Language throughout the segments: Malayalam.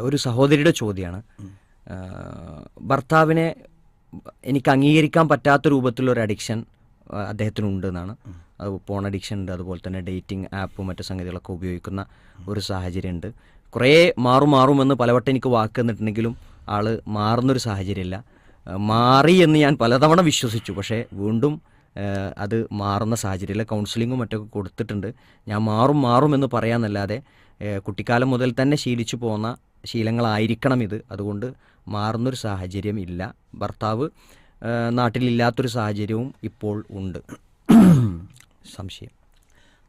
ഒരു സഹോദരിയുടെ ചോദ്യമാണ്. ഭർത്താവിനെ എനിക്ക് അംഗീകരിക്കാൻ പറ്റാത്ത രൂപത്തിലൊരു അഡിക്ഷൻ അദ്ദേഹത്തിനുണ്ട് എന്നാണ്. അത് പോൺ അഡിക്ഷൻ ഉണ്ട്, അതുപോലെ തന്നെ ഡേറ്റിംഗ് ആപ്പും മറ്റു സംഗതികളൊക്കെ ഉപയോഗിക്കുന്ന ഒരു സാഹചര്യമുണ്ട്. കുറേ മാറുമെന്ന് പലവട്ടം എനിക്ക് വാക്ക് തന്നിട്ടുണ്ടെങ്കിലും ആൾ മാറുന്നൊരു സാഹചര്യമില്ല. മാറി എന്ന് ഞാൻ പലതവണ വിശ്വസിച്ചു, പക്ഷേ വീണ്ടും അത് മാറുന്ന സാഹചര്യമില്ല. കൗൺസിലിങ്ങും മറ്റൊക്കെ കൊടുത്തിട്ടുണ്ട്. ഞാൻ മാറുമെന്ന് പറയാമെന്നല്ലാതെ കുട്ടിക്കാലം മുതൽ തന്നെ ശീലിച്ചു പോകുന്ന ശീലങ്ങളായിരിക്കണം ഇത്. അതുകൊണ്ട് മാറുന്നൊരു സാഹചര്യം ഇല്ല. ഭർത്താവ് നാട്ടിലില്ലാത്തൊരു സാഹചര്യവും ഇപ്പോൾ ഉണ്ട്. സംശയം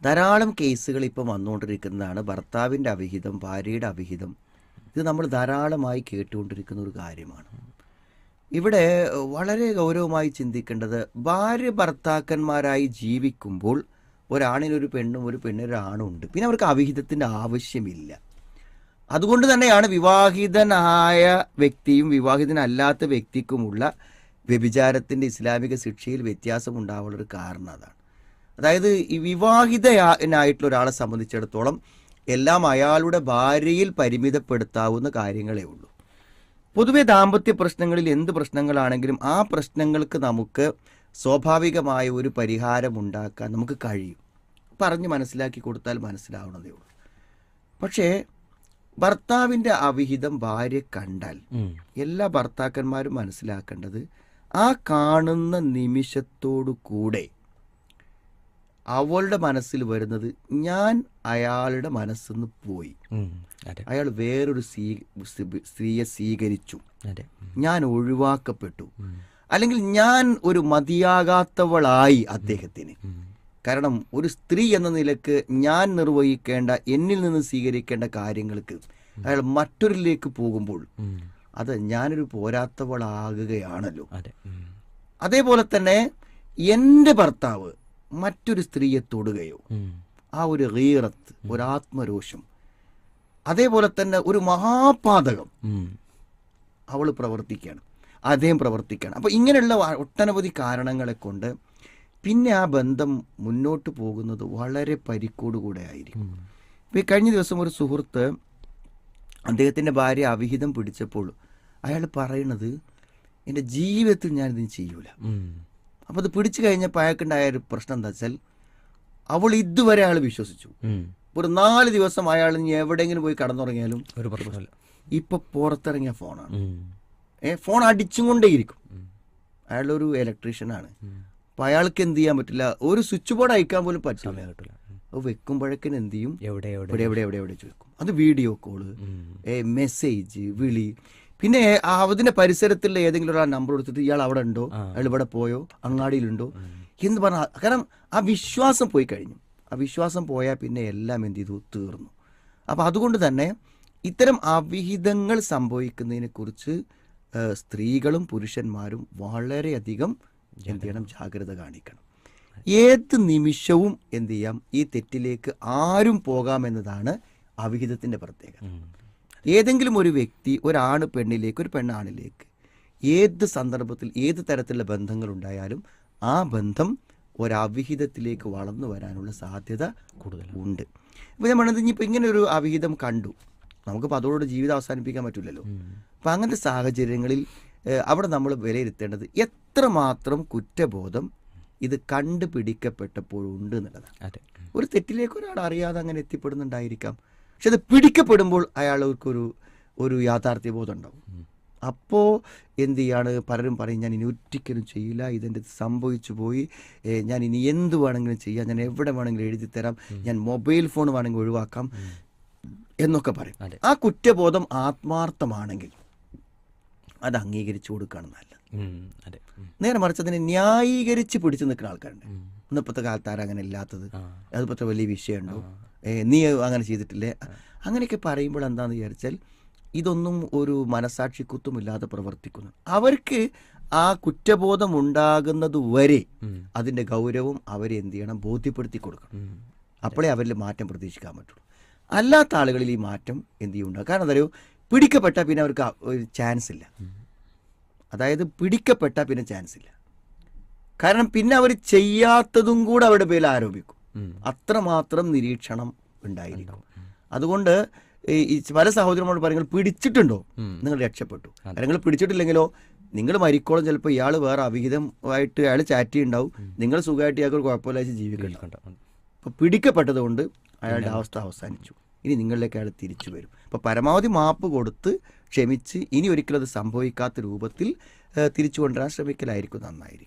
ധാരാളം കേസുകൾ ഇപ്പോൾ വന്നുകൊണ്ടിരിക്കുന്നതാണ്. ഭർത്താവിൻ്റെ അവിഹിതം, ഭാര്യയുടെ അവിഹിതം, ഇത് നമ്മൾ ധാരാളമായി കേട്ടുകൊണ്ടിരിക്കുന്ന ഒരു കാര്യമാണ്. ഇവിടെ വളരെ ഗൗരവമായി ചിന്തിക്കേണ്ടത്, ഭാര്യ ഭർത്താക്കന്മാരായി ജീവിക്കുമ്പോൾ ഒരാണിനൊരു പെണ്ണും ഒരു പെണ്ണിനൊരാണും ഉണ്ട്. പിന്നെ അവർക്ക് അവിഹിതത്തിൻ്റെ ആവശ്യമില്ല. അതുകൊണ്ട് തന്നെയാണ് വിവാഹിതനായ വ്യക്തിയും വിവാഹിതനല്ലാത്ത വ്യക്തിക്കുമുള്ള വ്യഭിചാരത്തിൻ്റെ ഇസ്ലാമിക ശിക്ഷയിൽ വ്യത്യാസം ഉണ്ടാവാനുള്ളൊരു കാരണം അതാണ്. അതായത് ഈ വിവാഹിതനായിട്ടുള്ള ഒരാളെ സംബന്ധിച്ചിടത്തോളം എല്ലാം അയാളുടെ ഭാര്യയിൽ പരിമിതപ്പെടുത്താവുന്ന കാര്യങ്ങളേ ഉള്ളൂ. പൊതുവെ ദാമ്പത്യ പ്രശ്നങ്ങളിൽ എന്ത് പ്രശ്നങ്ങളാണെങ്കിലും ആ പ്രശ്നങ്ങൾക്ക് നമുക്ക് സ്വാഭാവികമായ ഒരു പരിഹാരം ഉണ്ടാക്കാൻ നമുക്ക് കഴിയും. പറഞ്ഞ് മനസ്സിലാക്കി കൊടുത്താൽ മനസ്സിലാവുന്നതേ ഉള്ളൂ. പക്ഷേ ഭർത്താവിൻ്റെ അവിഹിതം ഭാര്യ കണ്ടാൽ എല്ലാ ഭർത്താക്കന്മാരും മനസ്സിലാക്കേണ്ടത്, ആ കാണുന്ന നിമിഷത്തോടു കൂടെ അവളുടെ മനസ്സിൽ വരുന്നത്, ഞാൻ അയാളുടെ മനസ്സിന്ന് പോയി, അയാൾ വേറൊരു സ്ത്രീയെ സ്വീകരിച്ചു, ഞാൻ ഒഴിവാക്കപ്പെട്ടു, അല്ലെങ്കിൽ ഞാൻ ഒരു മതിയാകാത്തവളായി അദ്ദേഹത്തിന്. കാരണം ഒരു സ്ത്രീ എന്ന നിലക്ക് ഞാൻ നിർവഹിക്കേണ്ട, എന്നിൽ നിന്ന് സ്വീകരിക്കേണ്ട കാര്യങ്ങൾക്ക് അയാൾ മറ്റൊരിലേക്ക് പോകുമ്പോൾ അത് ഞാനൊരു പോരാത്തവളാകുകയാണല്ലോ. അതേപോലെ തന്നെ എൻ്റെ ഭർത്താവ് മറ്റൊരു സ്ത്രീയെ തൊടുകയോ, ആ ഒരു ഗീറത്ത്, ഒരു ആത്മരോഷം, അതേപോലെ തന്നെ ഒരു മഹാപാതകം അവൾ പ്രവർത്തിക്കുകയാണ്, അദ്ദേഹം പ്രവർത്തിക്കുകയാണ്. അപ്പോൾ ഇങ്ങനെയുള്ള ഒട്ടനവധി കാരണങ്ങളെ കൊണ്ട് പിന്നെ ആ ബന്ധം മുന്നോട്ട് പോകുന്നത് വളരെ പരിക്കോടുകൂടെ ആയിരിക്കും. ഇപ്പോൾ ഈ കഴിഞ്ഞ ദിവസം ഒരു സുഹൃത്ത് അദ്ദേഹത്തിൻ്റെ ഭാര്യ അവിഹിതം പിടിച്ചപ്പോൾ അയാൾ പറയണത്, എൻ്റെ ജീവിതത്തിൽ ഞാനിതിന് ചെയ്യൂല. അപ്പോൾ അത് പിടിച്ചു കഴിഞ്ഞപ്പോൾ അയാൾക്കുണ്ടായ ഒരു പ്രശ്നം എന്താ വെച്ചാൽ, അവൾ ഇതുവരെ അയാൾ വിശ്വസിച്ചു. ഒരു 4 ദിവസം അയാൾ ഇനി എവിടെയെങ്കിലും പോയി കടന്നുറങ്ങിയാലും ഒരു പ്രശ്നമില്ല. ഇപ്പൊ പുറത്തിറങ്ങിയ ഫോണാണ്, ഫോൺ അടിച്ചും കൊണ്ടേയിരിക്കും. അയാളൊരു ഇലക്ട്രീഷ്യനാണ്. അപ്പൊ അയാൾക്ക് എന്ത് ചെയ്യാൻ പറ്റില്ല, ഒരു സ്വിച്ച് ബോർഡ് അയക്കാൻ പോലും പറ്റില്ല. അത് വെക്കുമ്പോഴേക്കിന് എന്ത് ചെയ്യും, എവിടെ ചോദിക്കും. അത് വീഡിയോ കോള്, മെസ്സേജ്, വിളി. പിന്നെ അതിന്റെ പരിസരത്തുള്ള ഏതെങ്കിലും ഒരാൾ നമ്പർ കൊടുത്തിട്ട്, ഇയാൾ അവിടെ ഉണ്ടോ, അയാൾ ഇവിടെ പോയോ, അങ്ങാടിയിലുണ്ടോ എന്ന് പറഞ്ഞാൽ, കാരണം ആ വിശ്വാസം പോയി കഴിഞ്ഞു. ആ വിശ്വാസം പോയാൽ പിന്നെ എല്ലാം എന്ത് ചെയ്തു, തീർന്നു. അപ്പം അതുകൊണ്ട് തന്നെ ഇത്തരം അവിഹിതങ്ങൾ സംഭവിക്കുന്നതിനെ കുറിച്ച് സ്ത്രീകളും പുരുഷന്മാരും വളരെയധികം എന്ത് ചെയ്യണം, ജാഗ്രത കാണിക്കണം. ഏത് നിമിഷവും എന്ത് ചെയ്യാം, ഈ തെറ്റിലേക്ക് ആരും പോകാമെന്നതാണ് അവിഹിതത്തിൻ്റെ പ്രത്യേകത. ഏതെങ്കിലും ഒരു വ്യക്തി ഒരാണ് പെണ്ണിലേക്ക്, ഒരു പെണ്ണാണിലേക്ക്, ഏത് സന്ദർഭത്തിൽ ഏത് തരത്തിലുള്ള ബന്ധങ്ങളുണ്ടായാലും ആ ബന്ധം ഒരവിഹിതത്തിലേക്ക് വളർന്നു വരാനുള്ള സാധ്യത കൂടുതലുണ്ട്. ഇപ്പോൾ ഞാൻ പറഞ്ഞത്, ഇനിയിപ്പോൾ ഇങ്ങനെ ഒരു അവിഹിതം കണ്ടു, നമുക്കിപ്പോൾ അതോട് ജീവിതം അവസാനിപ്പിക്കാൻ പറ്റില്ലല്ലോ. അപ്പം അങ്ങനത്തെ സാഹചര്യങ്ങളിൽ അവിടെ നമ്മൾ വിലയിരുത്തേണ്ടത് എത്രമാത്രം കുറ്റബോധം ഇത് കണ്ടുപിടിക്കപ്പെട്ടപ്പോഴുണ്ട് എന്നുള്ളതാണ്. ഒരു തെറ്റിലേക്ക് ഒരാൾ അറിയാതെ അങ്ങനെ എത്തിപ്പെടുന്നുണ്ടായിരിക്കാം, പക്ഷെ അത് പിടിക്കപ്പെടുമ്പോൾ അയാൾക്കൊരു യാഥാർത്ഥ്യബോധം ഉണ്ടാവും. അപ്പോൾ എന്ത് ചെയ്യാണ്, പലരും പറയും, ഞാൻ ഇനി ഒരിക്കലും ചെയ്യില്ല, ഇതെൻ്റെ സംഭവിച്ചു പോയി, ഞാൻ ഇനി എന്ത് വേണമെങ്കിലും ചെയ്യാം, ഞാൻ എവിടെ വേണമെങ്കിലും എഴുതി തരാം, ഞാൻ മൊബൈൽ ഫോൺ വേണമെങ്കിൽ ഒഴിവാക്കാം എന്നൊക്കെ പറയും. ആ കുറ്റബോധം ആത്മാർത്ഥമാണെങ്കിൽ അത് അംഗീകരിച്ചു കൊടുക്കുകയാണ് നല്ലത്. നേരെ മറിച്ച് അതിനെ ന്യായീകരിച്ച് പിടിച്ചു നിൽക്കുന്ന ആൾക്കാരുണ്ട്. ഇന്നിപ്പോഴത്തെ കാലത്ത് ആരും അങ്ങനെ ഇല്ലാത്തത്, അതിപ്പോഴത്തെ വലിയ വിഷയമുണ്ടോ, നീ അങ്ങനെ ചെയ്തിട്ടില്ലേ, അങ്ങനെയൊക്കെ പറയുമ്പോൾ എന്താണെന്ന് വിചാരിച്ചാൽ, ഇതൊന്നും ഒരു മനസാക്ഷി കുത്തുമില്ലാതെ പ്രവർത്തിക്കുന്നു. അവർക്ക് ആ കുറ്റബോധം ഉണ്ടാകുന്നത് വരെ അതിൻ്റെ ഗൗരവം അവരെ എന്ത് ചെയ്യണം, ബോധ്യപ്പെടുത്തി കൊടുക്കണം. അപ്പോഴേ അവരിൽ മാറ്റം പ്രതീക്ഷിക്കാൻ പറ്റുള്ളൂ. അല്ലാത്ത ആളുകളിൽ ഈ മാറ്റം എന്ത് ചെയ്യുന്നുണ്ടാകും. കാരണം എന്താ, പിടിക്കപ്പെട്ടാൽ പിന്നെ അവർക്ക് ഒരു ചാൻസ് ഇല്ല. അതായത് പിടിക്കപ്പെട്ടാൽ പിന്നെ ചാൻസ് ഇല്ല. കാരണം പിന്നെ അവർ ചെയ്യാത്തതും കൂടെ അവരുടെ പേരിൽ ആരോപിക്കും. അത്രമാത്രം നിരീക്ഷണം ഉണ്ടായിരിക്കും. അതുകൊണ്ട് ഈ പല സഹോദരന്മാരോട് പറയുന്നത് പിടിച്ചിട്ടുണ്ടോ നിങ്ങൾ രക്ഷപ്പെട്ടു, അല്ലെങ്കിൽ പിടിച്ചിട്ടില്ലെങ്കിലോ നിങ്ങൾ മരിക്കോളം ചിലപ്പോൾ ഇയാൾ വേറെ അവിഹിതമായിട്ട് അയാൾ ചാറ്റ് ചെയ്യുന്നുണ്ടാവും, നിങ്ങൾ സുഖമായിട്ട് ഇയാൾക്ക് ഒരു കുഴപ്പമില്ലാതെ ജീവിക്കുന്നുണ്ടാവും. അപ്പോൾ പിടിക്കപ്പെട്ടത് കൊണ്ട് അയാളുടെ അവസ്ഥ അവസാനിച്ചു. ഇനി നിങ്ങളിലേക്ക് അയാൾ തിരിച്ചു വരും. അപ്പോൾ പരമാവധി മാപ്പ് കൊടുത്ത് ക്ഷമിച്ച് ഇനി ഒരിക്കലും അത് സംഭവിക്കാത്ത രൂപത്തിൽ തിരിച്ചു കൊണ്ടുവരാൻ ശ്രമിക്കലായിരിക്കും നന്നായിരിക്കും.